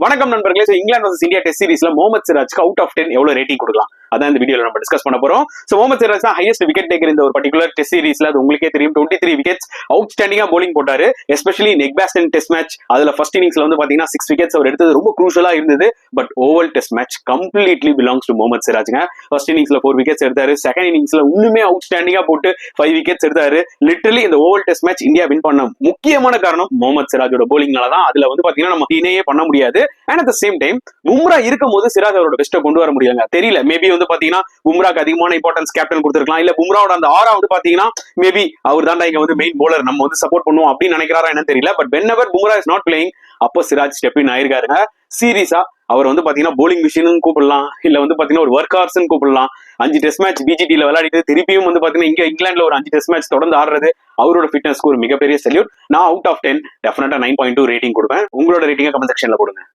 வணக்கம் நண்பர்களே. இங்கிலாந்து vs இந்தியா டெஸ்ட் சீரிஸ்ல முகமது சிராஜ்க்கு அவுட் ஆஃப் 10 எவ்வளவு ரேட்டிங் கொடுக்கலாம் அதான் இந்த வீடியோல நம்ம டிஸ்கஸ் பண்ண போறோம். சோ முகமது சிராஜ் தான் ஹையஸ்ட் விக்கெட் டேக்கர் இந்த ஒரு பர்టిక్యులர் டெஸ்ட் சீரிஸ்ல. அது உங்களுக்கே தெரியும். 23 விக்கெட்ஸ் அவுட்ஸ்டாண்டிங்கா போலிங் போட்டாரு. எஸ்பெஷலி நெக்பாஸ்டன் டெஸ்ட் மேட்ச் அதுல ஃபர்ஸ்ட் இன்னிங்ஸ்ல வந்து பாத்தீங்கன்னா 6 விக்கெட்ஸ் அவர் எடுத்தது ரொம்ப க்ரூஷியலா இருந்தது. But Oval test match completely belongs to Mohammed சிராஜ்ங்க. ஃபர்ஸ்ட் இன்னிங்ஸ்ல 4 விக்கெட்ஸ் எடுத்தாரு. செகண்ட் இன்னிங்ஸ்ல இன்னுமே அவுட்ஸ்டாண்டிங்கா போட்டு 5 விக்கெட்ஸ் எடுத்தாரு. லிட்டரலி இந்த Oval test match India win பண்ண முக்கியமான காரணம் முகமது சிராஜோட போலிங்னால தான். அதுல வந்து பாத்தீங்கன்னா நம்ம இணையே பண்ண முடியாது. And at the same time Bumrah இருக்கும் போது சிராஜ் அவரோட பெஸ்ட்டை கொண்டு வர முடியலங்க. தெரியல, மேபி வந்து பாத்தீங்கன்னா பும்ராக்கு அதிகமான இம்பார்ட்டன்ஸ் கேப்டன் கொடுத்திருக்கலாம். இல்ல பும்ராவோட அந்த ஆரா வந்து பாத்தீங்கன்னா மேபி அவர் தான் இங்க வந்து மெயின் போலர், நம்ம வந்து சப்போர்ட் பண்ணுவோம் அப்படின்னு நினைக்கிறாரா என்ன தெரியல. But whenever Bumrah is not playing அப்போ சிராஜ் ஸ்டெப் இன் ஆயிருக்காருங்க. சீரியஸா அவர் வந்து பாத்தீங்கன்னா போலிங் மிஷின் கூப்பிடலாம், இல்ல வந்து பாத்தீங்கன்னா ஒரு ஒர்க் ஹார்ஸ் கூப்பிடலாம். 5 டெஸ்ட் மேட்ச் பிஜிடில விளையாடிட்டு திருப்பியும் வந்து பாத்தீங்கன்னா இங்க இங்கிலாந்துல ஒரு 5 டெஸ்ட் மேட்ச் தொடர்ந்து ஆடுறது அவரோட ஃபிட்னஸ்க்கு ஒரு மிகப்பெரிய சல்யூட். நான் அவுட் ஆஃப் 10 டெஃபினட்டா 9.2 ரேட்டிங் கொடுப்பேன். உங்களோட ரேட்டிங்கை கமெண்ட் செக்ஷன்ல போடுங்க.